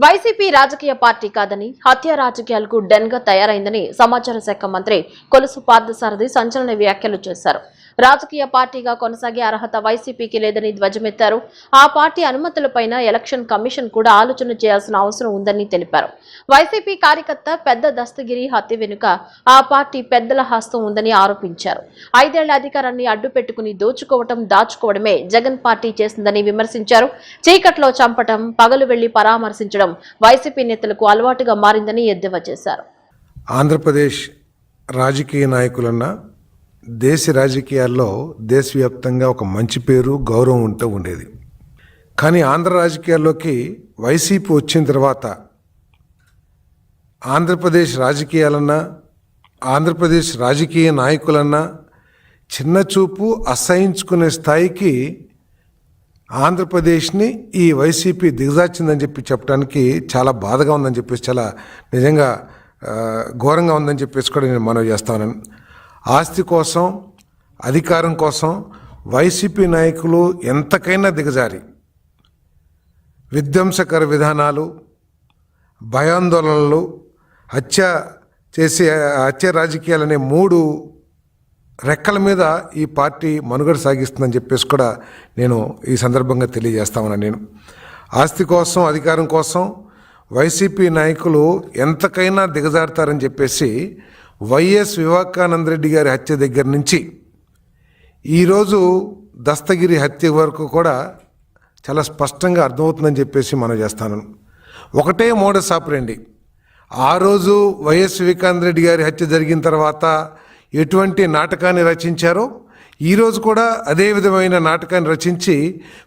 YCP రాజకీయ party కాదని హత్య రాజకీయాలకు డెన్గా తయారైందని సమాచార శాఖ మంత్రి కొలుసు పార్థసారథి సంచలన వ్యాఖ్యలు చేశారు. రాజకీయ పార్టీగా కొనసాగే అర్హత వైసీపీకి లేదని ధ్వజమెత్తారు. ఆ పార్టీ అనుమతులపైన ఎలక్షన్ కమిషన్ కూడా ఆలోచన చేయాల్సిన అవసరం ఉందని తెలిపారు. వైసీపీ కార్యకర్త పెద్ద దస్తగిరి హత్య వెనుక ఆ పార్టీ పెద్దల హస్తం ఉందని ఆరోపించారు. 5 ఏళ్ల అధికారాన్ని అడ్డు పెట్టుకుని దాచుకోవడమే జగన్ పార్టీ చేసిందని విమర్శించారు. చీకట్లో చంపటం, పగలు వెళ్లి పరామర్శించడం వైసీపీ నేతలకు అలవాటుగా మారిందని ఎద్దేవా చేశారు. ఆంధ్రప్రదేశ్ రాజకీయ నాయకులన్నా దేశ రాజకీయాల్లో దేశవ్యాప్తంగా ఒక మంచి పేరు, గౌరవం ఉంటూ ఉండేది. కానీ ఆంధ్ర రాజకీయాల్లోకి వైసీపీ వచ్చిన తర్వాత ఆంధ్రప్రదేశ్ రాజకీయాలన్నా ఆంధ్రప్రదేశ్ రాజకీయ నాయకులన్నా చిన్న చూపు అసహించుకునే స్థాయికి ఆంధ్రప్రదేశ్ని ఈ వైసీపీ దిగజార్చిందని చెప్పడానికి చాలా బాధగా ఉందని చెప్పేసి, చాలా నిజంగా ఘోరంగా ఉందని చెప్పేసి కూడా నేను మనవి చేస్తాను. ఆస్తి కోసం, అధికారం కోసం వైసీపీ నాయకులు ఎంతకైనా దిగజారి విధ్వంసకర విధానాలు, భయాందోళనలు, హత్య రాజకీయాలనే 3 రెక్కల మీద ఈ పార్టీ మనుగడ సాగిస్తుందని చెప్పేసి కూడా నేను ఈ సందర్భంగా తెలియజేస్తామన్నా. నేను ఆస్తి కోసం, అధికారం కోసం వైసీపీ నాయకులు ఎంతకైనా దిగజారుతారని చెప్పేసి వైఎస్ వివేకానంద రెడ్డి గారి హత్య దగ్గర నుంచి ఈరోజు దస్తగిరి హత్య వరకు కూడా చాలా స్పష్టంగా అర్థమవుతుందని చెప్పేసి మనం చేస్తాను. ఒకటే మోడస్ ఆపరెండి. ఆ రోజు వైఎస్ వివేకానంద రెడ్డి గారి హత్య జరిగిన తర్వాత ఎటువంటి నాటకాన్ని రచించారో ఈరోజు కూడా అదే విధమైన నాటకాన్ని రచించి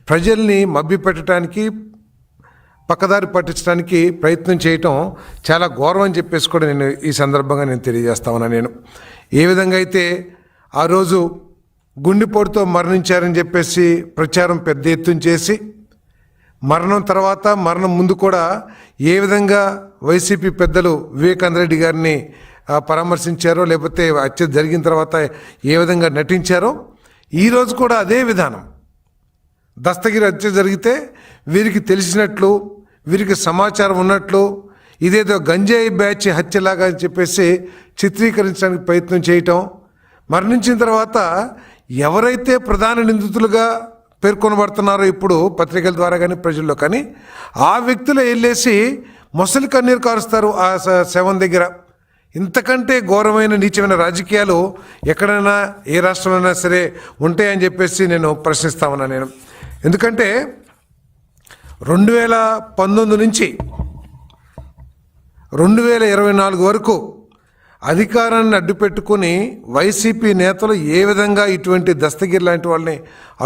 ప్రజల్ని మభ్యపెట్టడానికి, పక్కదారి పట్టించడానికి ప్రయత్నం చేయటం చాలా ఘోరం అని చెప్పేసి కూడా నేను ఈ సందర్భంగా తెలియజేస్తా ఉన్నా. నేను ఏ విధంగా అయితే ఆ రోజు గుండెపోటుతో మరణించారని చెప్పేసి ప్రచారం పెద్ద ఎత్తున చేసి, మరణం తర్వాత, మరణం ముందు కూడా ఏ విధంగా వైసీపీ పెద్దలు వివేకానంద రెడ్డి గారిని పరామర్శించారో, లేకపోతే హత్య జరిగిన తర్వాత ఏ విధంగా నటించారో, ఈరోజు కూడా అదే విధానం. దస్తగిరి హత్య జరిగితే వీరికి తెలిసినట్లు, వీరికి సమాచారం ఉన్నట్లు, ఇదేదో గంజాయి బ్యాచ్ హత్యలాగా అని చెప్పేసి చిత్రీకరించడానికి ప్రయత్నం చేయటం, మరణించిన తర్వాత ఎవరైతే ప్రధాన నిందితులుగా పేర్కొనబడుతున్నారో ఇప్పుడు పత్రికల ద్వారా కానీ ప్రజల్లో కానీ, ఆ వ్యక్తులు వెళ్ళేసి మొసలి కన్నీరు కారుస్తారు ఆ శవం దగ్గర. ఇంతకంటే ఘోరమైన, నీచమైన రాజకీయాలు ఎక్కడైనా, ఏ రాష్ట్రంలో సరే ఉంటాయని చెప్పేసి నేను ప్రశ్నిస్తా ఉన్నా. నేను ఎందుకంటే 2019 నుంచి 2024 వరకు అధికారాన్ని అడ్డుపెట్టుకుని వైసీపీ నేతలు ఏ విధంగా ఇటువంటి దస్తగిరి లాంటి వాళ్ళని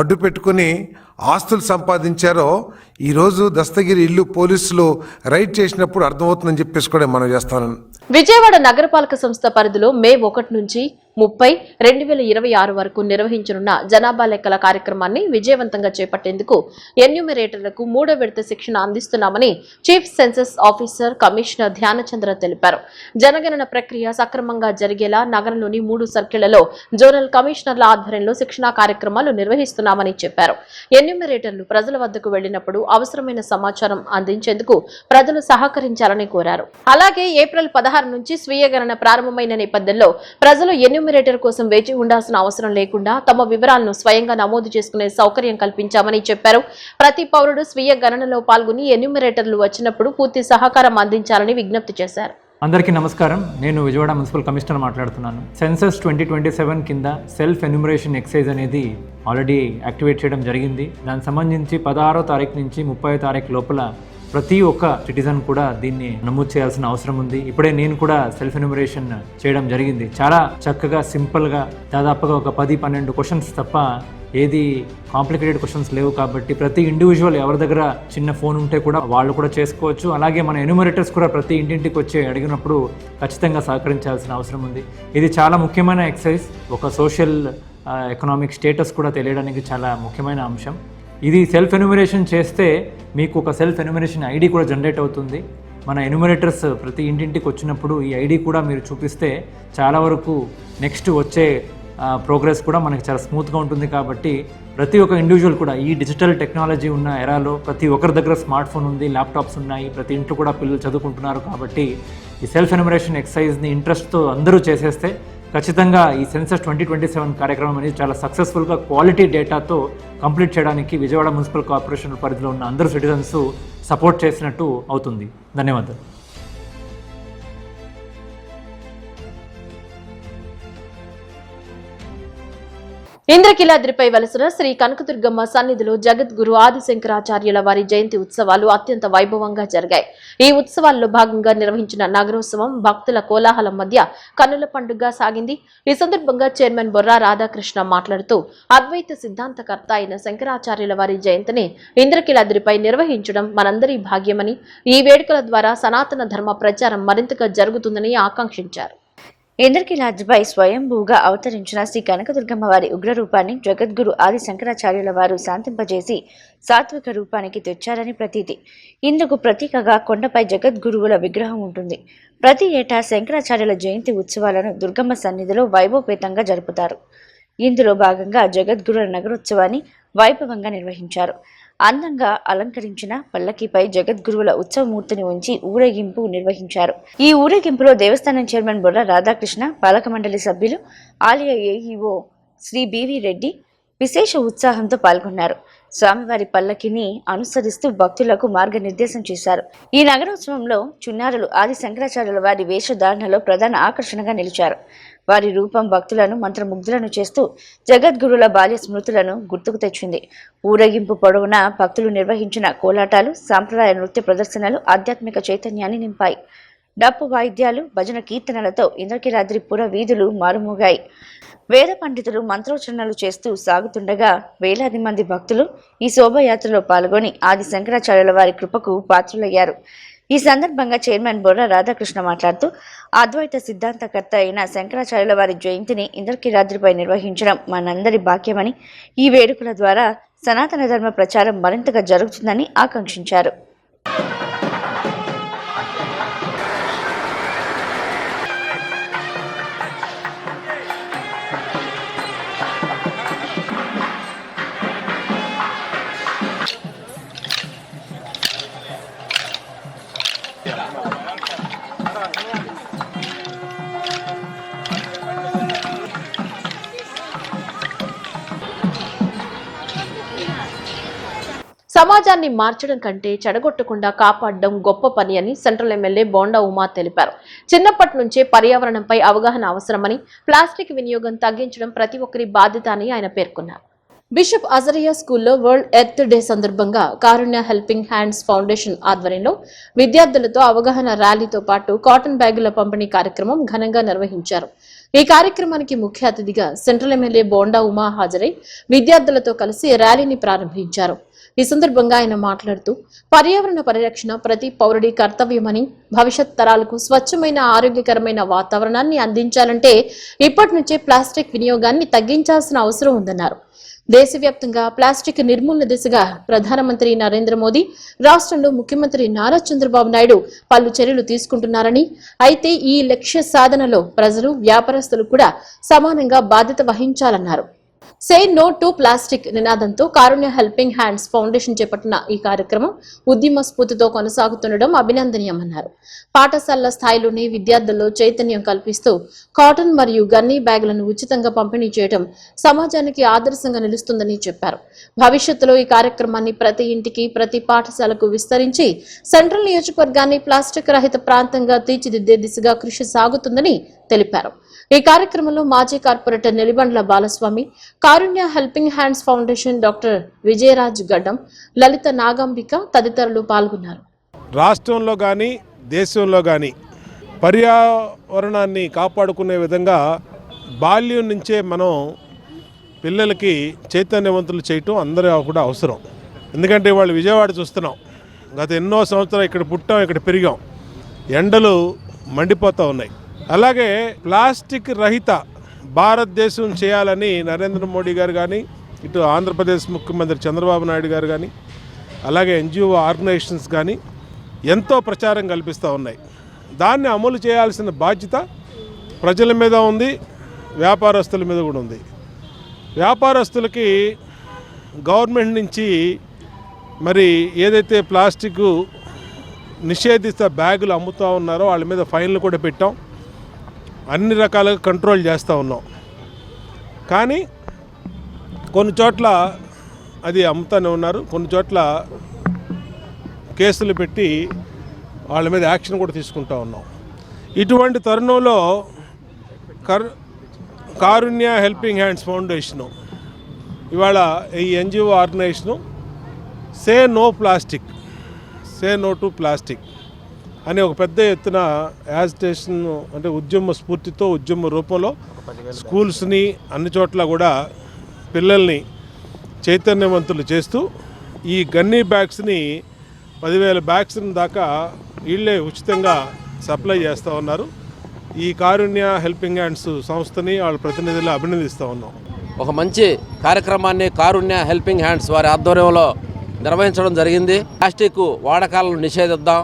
అడ్డుపెట్టుకుని ఆస్తులు సంపాదించారో ఈరోజు దస్తగిరి ఇల్లు పోలీసులు రైడ్ చేసినప్పుడు అర్థమవుతుందని చెప్పేసి కూడా మనం చేస్తాను. విజయవాడ నగరపాలక సంస్థ పరిధిలో మే 1 నుంచి 30, 2026 వరకు నిర్వహించనున్న జనాభా లెక్కల కార్యక్రమాన్ని విజయవంతంగా చేపట్టేందుకు ఎన్యూమరేటర్లకు 3వ విడత శిక్షణ అందిస్తున్నామని chief census officer commissioner Dhyanachandra తెలిపారు. జనగణన ప్రక్రియ సక్రమంగా జరిగేలా నగరంలోని 3 సర్కిళ్లలో జోనల్ కమిషనర్ల ఆధ్వర్యంలో శిక్షణా కార్యక్రమాలు నిర్వహిస్తున్నామని చెప్పారు. ఎన్యూమరేటర్లు ప్రజల వద్దకు వెళ్లినప్పుడు అవసరమైన సమాచారం అందించేందుకు ప్రజలు సహకరించాలని కోరారు. అలాగే ఏప్రిల్ 16 నుంచి స్వీయ గణన ప్రారంభమైన నేపథ్యంలో ప్రజలు ఎన్యూమరేటర్ కోసం వేచి ఉండాల్సిన అవసరం లేకుండా తమ వివరాలను స్వయంగా నమోదు చేసుకునే సౌకర్యం కల్పించామని చెప్పారు. ప్రతి పౌరుడు స్వీయ గణనలో పాల్గొని ఎన్యూమరేటర్లు వచ్చినప్పుడు పూర్తి సహకారం అందించాలని విజ్ఞప్తి చేశారు. అందరికీ నమస్కారం. నేను విజయవాడ మున్సిపల్ కమిషనర్ మాట్లాడుతున్నాను. సెన్సస్ 2027 కింద సెల్ఫ్ ఎన్యూమరేషన్ ఎక్సైజ్ అనేది ఆల్రెడీ యాక్టివేట్ చేయడం జరిగింది. దానికి సంబంధించి 16వ తారీఖు నుంచి 30వ తారీఖు లోపల ప్రతి ఒక్క సిటిజన్ కూడా దీన్ని నమోదు చేయాల్సిన అవసరం ఉంది. ఇప్పుడే నేను కూడా సెల్ఫ్ ఎన్యూమరేషన్ చేయడం జరిగింది. చాలా చక్కగా, సింపుల్గా, దాదాపుగా ఒక 10-12 క్వశ్చన్స్ తప్ప ఏది కాంప్లికేటెడ్ క్వశ్చన్స్ లేవు. కాబట్టి ప్రతి ఇండివిజువల్ ఎవరి దగ్గర చిన్న ఫోన్ ఉంటే కూడా వాళ్ళు కూడా చేసుకోవచ్చు. అలాగే మన ఎన్యూమరేటర్స్ కూడా ప్రతి ఇంటింటికి వచ్చి అడిగినప్పుడు ఖచ్చితంగా సహకరించాల్సిన అవసరం ఉంది. ఇది చాలా ముఖ్యమైన ఎక్సైజ్. ఒక సోషల్ ఎకనామిక్ స్టేటస్ కూడా తెలియడానికి చాలా ముఖ్యమైన అంశం. ఇది సెల్ఫ్ ఎన్యూమరేషన్ చేస్తే మీకు ఒక సెల్ఫ్ ఎన్యూమరేషన్ ఐడి కూడా జనరేట్ అవుతుంది. మన ఎన్యూమరేటర్స్ ప్రతి ఇంటింటికి వచ్చినప్పుడు ఈ ఐడి కూడా మీరు చూపిస్తే చాలా వరకు నెక్స్ట్ వచ్చే ప్రోగ్రెస్ కూడా మనకి చాలా స్మూత్గా ఉంటుంది. కాబట్టి ప్రతి ఒక్క ఇండివిజువల్ కూడా ఈ డిజిటల్ టెక్నాలజీ ఉన్న ఎరాలో ప్రతి ఒక్కరి దగ్గర స్మార్ట్ ఫోన్ ఉంది, ల్యాప్టాప్స్ ఉన్నాయి, ప్రతి ఇంట్లో కూడా పిల్లలు చదువుకుంటున్నారు. కాబట్టి ఈ సెల్ఫ్ ఎన్యూమరేషన్ ఎక్సర్సైజ్ని ఇంట్రెస్ట్తో అందరూ చేసేస్తే ఖచ్చితంగా ఈ సెన్సస్ 2027 కార్యక్రమం అనేది చాలా సక్సెస్ఫుల్గా క్వాలిటీ డేటాతో కంప్లీట్ చేయడానికి విజయవాడ మున్సిపల్ కార్పొరేషన్ పరిధిలో ఉన్న అందరూ సిటిజన్స్ సపోర్ట్ చేసినట్టు అవుతుంది. ధన్యవాదాలు. ఇంద్రకీలాద్రిపై వలసిన శ్రీ కనకదుర్గమ్మ సన్నిధిలో జగద్గురు ఆదిశంకరాచార్యుల వారి జయంతి ఉత్సవాలు అత్యంత వైభవంగా జరిగాయి. ఈ ఉత్సవాల్లో భాగంగా నిర్వహించిన నగరోత్సవం భక్తుల కోలాహలం మధ్య కన్నుల పండుగ సాగింది. ఈ సందర్భంగా చైర్మన్ బొర్రా రాధాకృష్ణ మాట్లాడుతూ అద్వైత సిద్ధాంతకర్త అయిన శంకరాచార్యుల వారి జయంతిని ఇంద్రకీలాద్రిపై నిర్వహించడం మనందరి భాగ్యమని, ఈ వేడుకల ద్వారా సనాతన ధర్మ ప్రచారం మరింతగా జరుగుతుందని ఆకాంక్షించారు. ఇంద్రకీలాద్రిపై స్వయంభూగా అవతరించిన శ్రీ కనకదుర్గమ్మ వారి ఉగ్రరూపాన్ని జగద్గురు ఆది శంకరాచార్యుల వారు శాంతింపజేసి సాత్విక రూపానికి తెచ్చారని ప్రతీతి. ఇందుకు ప్రతీకగా కొండపై జగద్గురువుల విగ్రహం ఉంటుంది. ప్రతి ఏటా శంకరాచార్యుల జయంతి ఉత్సవాలను దుర్గమ్మ సన్నిధిలో వైభవపేతంగా జరుపుతారు. ఇందులో భాగంగా జగద్గురుల నగరోత్సవాన్ని వైభవంగా నిర్వహించారు. అందంగా అలంకరించిన పల్లకీపై జగద్గురువుల ఉత్సవమూర్తిని ఉంచి ఊరేగింపు నిర్వహించారు. ఈ ఊరేగింపులో దేవస్థానం చైర్మన్ బొర్రా రాధాకృష్ణ, పాలక మండలి సభ్యులు, ఆలయ ఏఈఓ శ్రీ బివి రెడ్డి విశేష ఉత్సాహంతో పాల్గొన్నారు. స్వామివారి పల్లకిని అనుసరిస్తూ భక్తులకు మార్గనిర్దేశం చేశారు. ఈ నగరోత్సవంలో చిన్నారులు ఆది శంకరాచార్యుల వారి వేషధారణలో ప్రధాన ఆకర్షణగా నిలిచారు. వారి రూపం భక్తులను మంత్రముగ్ధులను చేస్తూ జగద్గురుల బాల్య స్మృతులను గుర్తుకు తెచ్చింది. ఊరేగింపు పొడవునా భక్తులు నిర్వహించిన కోలాటాలు, సాంప్రదాయ నృత్య ప్రదర్శనలు ఆధ్యాత్మిక చైతన్యాన్ని నింపాయి. డప్పు వాయిద్యాలు, భజన కీర్తనలతో ఇంద్రకీలాద్రి పుర వీధులు మారుమోగాయి. వేద పండితులు మంత్రోచ్చరణలు చేస్తూ సాగుతుండగా వేలాది మంది భక్తులు ఈ శోభయాత్రలో పాల్గొని ఆది శంకరాచార్యుల వారి కృపకు పాత్రులయ్యారు. ఈ సందర్భంగా చైర్మన్ బొర్రా రాధాకృష్ణ మాట్లాడుతూ అద్వైత సిద్ధాంతకర్త అయిన శంకరాచార్యుల వారి జయంతిని ఇంద్రకీలాద్రిపై నిర్వహించడం మనందరి భాగ్యమని, ఈ వేడుకల ద్వారా సనాతన ధర్మ ప్రచారం మరింతగా జరుగుతుందని ఆకాంక్షించారు. సమాజాన్ని మార్చడం కంటే చెడగొట్టకుండా కాపాడడం గొప్ప పని అని సెంట్రల్ ఎమ్మెల్యే బోండా ఉమా తెలిపారు. చిన్నప్పటి నుంచే పర్యావరణంపై అవగాహన అవసరమని, ప్లాస్టిక్ వినియోగం తగ్గించడం ప్రతి ఒక్కరి బాధ్యత అని ఆయన పేర్కొన్నారు. బిషప్ అజరియా స్కూల్లో వరల్డ్ ఎర్త్ డే సందర్భంగా కారుణ్య హెల్పింగ్ హ్యాండ్స్ ఫౌండేషన్ ఆధ్వర్యంలో విద్యార్థులతో అవగాహన ర్యాలీతో పాటు కాటన్ బ్యాగుల పంపిణీ కార్యక్రమం ఘనంగా నిర్వహించారు. ఈ కార్యక్రమానికి ముఖ్య అతిథిగా సెంట్రల్ ఎమ్మెల్యే బోండా ఉమా హాజరై విద్యార్థులతో కలిసి ర్యాలీని ప్రారంభించారు. ఈ సందర్భంగా ఆయన మాట్లాడుతూ పర్యావరణ పరిరక్షణ ప్రతి పౌరుడి కర్తవ్యమని, భవిష్యత్ తరాలకు స్వచ్ఛమైన ఆరోగ్యకరమైన వాతావరణాన్ని అందించాలంటే ఇప్పటి నుంచే ప్లాస్టిక్ వినియోగాన్ని తగ్గించాల్సిన అవసరం ఉందన్నారు. దేశవ్యాప్తంగా ప్లాస్టిక్ నిర్మూలన దిశగా ప్రధానమంత్రి నరేంద్ర మోదీ, రాష్ట్రంలో ముఖ్యమంత్రి నారా చంద్రబాబు నాయుడు పలు చర్యలు తీసుకుంటున్నారని, అయితే ఈ లక్ష్య సాధనలో ప్రజలు, వ్యాపారస్తులు కూడా సమానంగా బాధ్యత వహించాలన్నారు. సే నో టు ప్లాస్టిక్ నినాదంతో కారుణ్య హెల్పింగ్ హ్యాండ్స్ ఫౌండేషన్ చేపట్టిన ఈ కార్యక్రమం ఉద్యమ స్ఫూర్తితో కొనసాగుతుండడం అభినందనీయమన్నారు. పాఠశాలల స్థాయిలోనే విద్యార్థుల్లో చైతన్యం కల్పిస్తూ కాటన్ మరియు గన్నీ బ్యాగులను ఉచితంగా పంపిణీ చేయడం సమాజానికి ఆదర్శంగా నిలుస్తుందని చెప్పారు. భవిష్యత్తులో ఈ కార్యక్రమాన్ని ప్రతి ఇంటికి, ప్రతి పాఠశాలకు విస్తరించి సెంట్రల్ నియోజకవర్గాన్ని ప్లాస్టిక్ రహిత ప్రాంతంగా తీర్చిదిద్దే దిశగా కృషి సాగుతుందని తెలిపారు. ఈ కార్యక్రమంలో మాజీ corporator Nilibandla Balaswamy, Karunya helping hands foundation doctor Vijayaraj Gaddam, Lalitha Nagambika తదితరులు పాల్గొన్నారు. రాష్ట్రంలో కానీ దేశంలో కానీ పర్యావరణాన్ని కాపాడుకునే విధంగా బాల్యం నుంచే మనం పిల్లలకి చైతన్యవంతులు చేయటం అందరూ కూడా అవసరం. ఎందుకంటే వాళ్ళు విజయవాడ చూస్తున్నాం, గత ఎన్నో సంవత్సరాలు ఇక్కడ పుట్టాం, ఇక్కడ పెరిగాం, ఎండలు మండిపోతూ ఉన్నాయి. అలాగే ప్లాస్టిక్ రహిత భారతదేశం చేయాలని నరేంద్ర మోడీ గారు కానీ, ఇటు ఆంధ్రప్రదేశ్ ముఖ్యమంత్రి చంద్రబాబు నాయుడు గారు కానీ, అలాగే ఎన్జిఓ ఆర్గనైజేషన్స్ కానీ ఎంతో ప్రచారం కల్పిస్తూ ఉన్నాయి. దాన్ని అమలు చేయాల్సిన బాధ్యత ప్రజల మీద ఉంది, వ్యాపారస్తుల మీద కూడా ఉంది. వ్యాపారస్తులకి గవర్నమెంట్ నుంచి మరి ఏదైతే ప్లాస్టిక్ నిషేధిత బ్యాగులు అమ్ముతూ ఉన్నారో వాళ్ళ మీద ఫైన్లు కూడా పెట్టాం, అన్ని రకాలుగా కంట్రోల్ చేస్తూ ఉన్నాం. కానీ కొన్ని చోట్ల అది అమ్ముతూనే ఉన్నారు, కొన్ని చోట్ల కేసులు పెట్టి వాళ్ళ మీద యాక్షన్ కూడా తీసుకుంటూ ఉన్నాం. ఇటువంటి తరుణంలో కారుణ్య హెల్పింగ్ హ్యాండ్స్ ఫౌండేషను ఇవాళ ఈ NGO organisation say no to plastic అని ఒక పెద్ద ఎత్తున యాజిటేషన్ అంటే ఉద్యమ స్ఫూర్తితో ఉద్యమ రూపంలో స్కూల్స్ని అన్ని చోట్ల కూడా పిల్లల్ని చైతన్యవంతులు చేస్తూ ఈ గన్నీ బ్యాగ్స్ని 10,000 బ్యాగ్స్ దాకా వీళ్ళే ఉచితంగా సప్లై చేస్తూ ఉన్నారు. ఈ కారుణ్య హెల్పింగ్ హ్యాండ్స్ సంస్థని వాళ్ళ ప్రతినిధులు అభినందిస్తూ ఉన్నాం. ఒక మంచి కార్యక్రమాన్ని కారుణ్య హెల్పింగ్ హ్యాండ్స్ వారి ఆధ్వర్యంలో నిర్వహించడం జరిగింది. ప్లాస్టిక్ వాడకాలను నిషేధిద్దాం,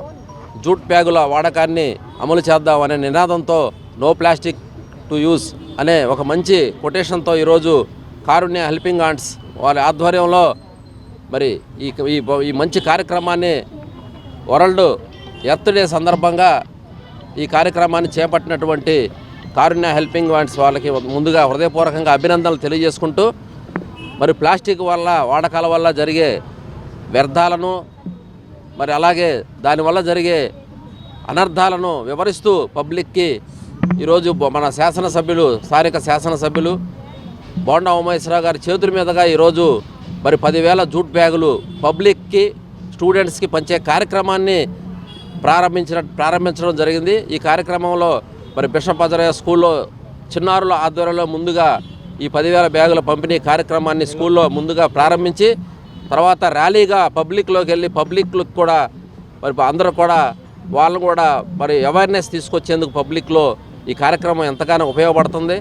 జూట్ బ్యాగుల వాడకాన్ని అమలు చేద్దాం అనే నినాదంతో నో ప్లాస్టిక్ టు యూజ్ అనే ఒక మంచి కొటేషన్తో ఈరోజు కారుణ్య హెల్పింగ్ హ్యాండ్స్ వారి ఆధ్వర్యంలో మరి ఈ మంచి కార్యక్రమాన్ని వరల్డ్ ఎర్త్ డే సందర్భంగా ఈ కార్యక్రమాన్ని చేపట్టినటువంటి కారుణ్య హెల్పింగ్ హ్యాండ్స్ వాళ్ళకి ముందుగా హృదయపూర్వకంగా అభినందనలు తెలియజేసుకుంటూ మరి ప్లాస్టిక్ వల్ల వాడకాల వల్ల జరిగే వ్యర్థాలను మరి అలాగే దానివల్ల జరిగే అనర్థాలను వివరిస్తూ పబ్లిక్కి ఈరోజు మన శాసనసభ్యులు స్థానిక శాసనసభ్యులు బోండా ఉమేశ్వరరావు గారి చేతుల మీదుగా ఈరోజు మరి 10,000 జూట్ బ్యాగులు పబ్లిక్కి స్టూడెంట్స్కి పంచే కార్యక్రమాన్ని ప్రారంభించడం జరిగింది. ఈ కార్యక్రమంలో మరి బిషప్ అజరయ్య స్కూల్లో చిన్నారుల ఆధ్వర్యంలో ముందుగా ఈ 10,000 బ్యాగుల పంపిణీ కార్యక్రమాన్ని స్కూల్లో ముందుగా ప్రారంభించి తర్వాత ర్యాలీగా పబ్లిక్లోకి వెళ్ళి పబ్లిక్లకు కూడా మరి అందరూ కూడా వాళ్ళను కూడా మరి అవేర్నెస్ తీసుకొచ్చేందుకు పబ్లిక్లో ఈ కార్యక్రమం ఎంతగానో ఉపయోగపడుతుంది.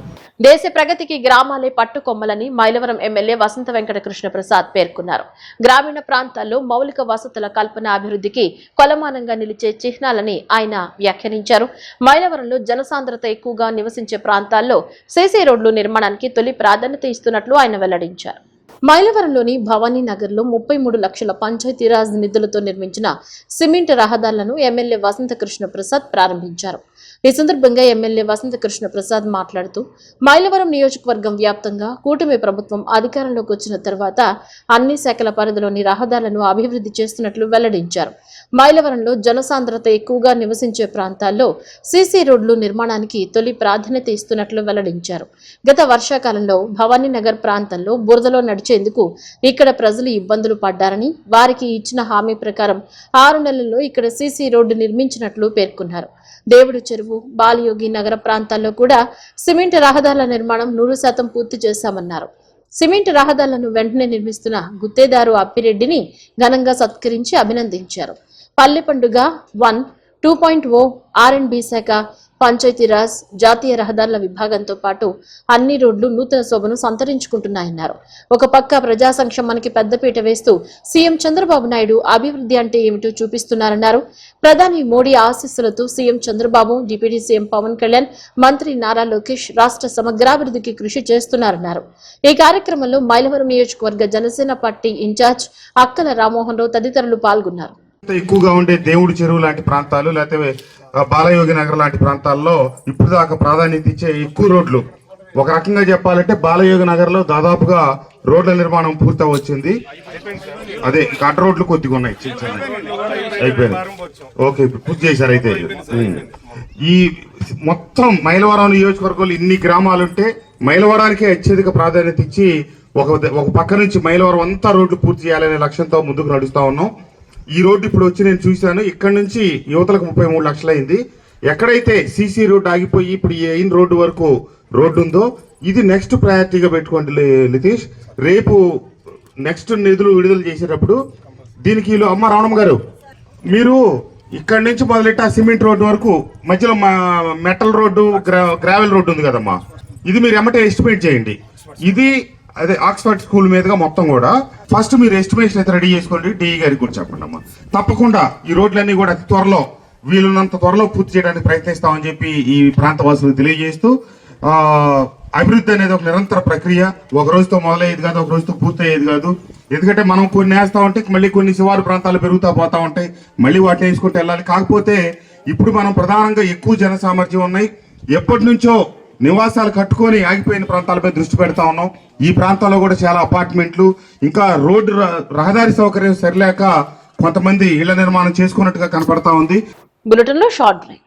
దేశ ప్రగతికి గ్రామాలే పట్టుకొమ్మలని మైలవరం ఎమ్మెల్యే వసంత వెంకట కృష్ణ ప్రసాద్ పేర్కొన్నారు. గ్రామీణ ప్రాంతాల్లో మౌలిక వసతుల కల్పన అభివృద్ధికి కొలమానంగా నిలిచే చిహ్నాలని ఆయన వ్యాఖ్యానించారు. మైలవరంలో జనసాంద్రత ఎక్కువగా నివసించే ప్రాంతాల్లో సీసీ రోడ్లు నిర్మాణానికి తొలి ప్రాధాన్యత ఇస్తున్నట్లు ఆయన వెల్లడించారు. మైలవరంలోని భవానీ నగర్లో 33 లక్షల పంచాయతీరాజ్ నిధులతో నిర్మించిన సిమెంట్ రహదారులను ఎమ్మెల్యే వసంత కృష్ణ ప్రసాద్ ప్రారంభించారు. ఈ సందర్భంగా ఎమ్మెల్యే వసంత కృష్ణ ప్రసాద్ మాట్లాడుతూ మైలవరం నియోజకవర్గం వ్యాప్తంగా కూటమి ప్రభుత్వం అధికారంలోకి వచ్చిన తర్వాత అన్ని శాఖల పరిధిలోని రహదారులను అభివృద్ధి చేస్తున్నట్లు వెల్లడించారు. మైలవరంలో జనసాంద్రత ఎక్కువగా నివసించే ప్రాంతాల్లో సీసీ రోడ్లు నిర్మాణానికి తొలి ప్రాధాన్యత ఇస్తున్నట్లు వెల్లడించారు. గత వర్షాకాలంలో భవానీ నగర్ ప్రాంతంలో బురదలో నడిచేందుకు ఇక్కడ ప్రజలు ఇబ్బందులు పడ్డారని, వారికి ఇచ్చిన హామీ ప్రకారం 6 నెలల్లో ఇక్కడ సీసీ రోడ్డు నిర్మించినట్లు పేర్కొన్నారు. దేవుడు చెరువు, బాలయోగి నగర ప్రాంతాల్లో కూడా సిమెంట్ రహదారుల నిర్మాణం 100% పూర్తి చేశామన్నారు. సిమెంట్ రహదారులను వెంటనే నిర్మిస్తున్న గుత్తేదారు అప్పిరెడ్డిని ఘనంగా సత్కరించి అభినందించారు. పల్లె పండుగ 1, 2.0, R&B శాఖ, పంచాయతీరాజ్, జాతీయ రహదారుల విభాగంతో పాటు అన్ని రోడ్లు నూతన శోభను సంతరించుకుంటున్నాయన్నారు. ఒక పక్క ప్రజా సంక్షేమానికి పెద్దపీట వేస్తూ సీఎం చంద్రబాబు నాయుడు అభివృద్ధి అంటే ఏమిటో చూపిస్తున్నారన్నారు. ప్రధాని మోడీ ఆశీస్సులతో CM Chandrababu, deputy CM Pawan Kalyan, మంత్రి నారా లోకేష్ రాష్ట్ర సమగ్రాభివృద్ధికి కృషి చేస్తున్నారన్నారు. ఈ కార్యక్రమంలో మైలవరం నియోజకవర్గ జనసేన పార్టీ ఇన్ఛార్జ్ అక్కల రామ్మోహన్ రావు తదితరులు పాల్గొన్నారు. ఎక్కువగా ఉండే దేవుడి చెరువు లాంటి ప్రాంతాలు లేకపోతే బాలయోగి నగర్ లాంటి ప్రాంతాల్లో ఇప్పుడు దాకా ప్రాధాన్యత ఇచ్చే ఎక్కువ రోడ్లు, ఒక రకంగా చెప్పాలంటే బాలయోగి నగర్ లో దాదాపుగా రోడ్ల నిర్మాణం పూర్తి వచ్చింది. అదే కట్ట రోడ్లు కొద్దిగా ఉన్నాయి, చిన్న చిన్న అయిపోయింది. ఓకే, పూర్తి చేశారు. అయితే ఈ మొత్తం మైలవరం నియోజకవర్గంలో ఇన్ని గ్రామాలుంటే మైలవరానికే అత్యధిక ప్రాధాన్యత ఇచ్చి ఒక పక్క నుంచి మైలవరం అంతా రోడ్లు పూర్తి చేయాలనే లక్ష్యంతో ముందుకు నడుస్తా ఉన్నాం. ఈ రోడ్డు ఇప్పుడు వచ్చి నేను చూశాను, ఇక్కడ నుంచి యువతలకు 33 లక్షలు అయింది. ఎక్కడైతే సీసీ రోడ్డు ఆగిపోయి ఇప్పుడు ఈ అయిన రోడ్డు వరకు రోడ్డు ఉందో ఇది నెక్స్ట్ ప్రయారిటీగా పెట్టుకోండి నితీష్. రేపు నెక్స్ట్ నిధులు విడుదల చేసేటప్పుడు దీనికి అమ్మ రావణమ్మ గారు, మీరు ఇక్కడ నుంచి మొదలెట్టి ఆ సిమెంట్ రోడ్డు వరకు మధ్యలో మెటల్ రోడ్డు, గ్రావెల్ రోడ్డు ఉంది కదమ్మా, ఇది మీరు ఎమ్మటే ఎస్టిమేట్ చేయండి. ఇది అదే ఆక్స్ఫర్డ్ స్కూల్ మీదుగా మొత్తం కూడా ఫస్ట్ మీరు ఎస్టిమేషన్ అయితే రెడీ చేసుకోండి. డిఈ గారికి కూడా చెప్పండి అమ్మా. తప్పకుండా ఈ రోడ్లన్నీ కూడా అతి త్వరలో వీలున్నంత త్వరలో పూర్తి చేయడానికి ప్రయత్నిస్తామని చెప్పి ఈ ప్రాంత వాసులకు తెలియజేస్తూ అభివృద్ధి అనేది ఒక నిరంతర ప్రక్రియ, ఒక రోజుతో మొదలయ్యేది కాదు, ఒక రోజుతో పూర్తయ్యేది కాదు. ఎందుకంటే మనం కొన్ని వేస్తా ఉంటే మళ్ళీ కొన్ని శివారు ప్రాంతాలు పెరుగుతూ పోతా ఉంటాయి, మళ్ళీ వాటిని వేసుకుంటూ వెళ్ళాలి. కాకపోతే ఇప్పుడు మనం ప్రధానంగా ఎక్కువ జన సామర్థ్యం ఉన్నాయి, ఎప్పటి నుంచో నివాసాలు కట్టుకొని ఆగిపోయిన ప్రాంతాలపై దృష్టి పెడతా ఉన్నాం. ఈ ప్రాంతాల్లో కూడా చాలా అపార్ట్మెంట్లు, ఇంకా రోడ్డు రహదారి సౌకర్యం సరిలేక కొంతమంది ఇళ్ల నిర్మాణం చేసుకున్నట్టుగా కనపడతా ఉంది. బులెటిన్లో షార్ట్ బ్రేక్.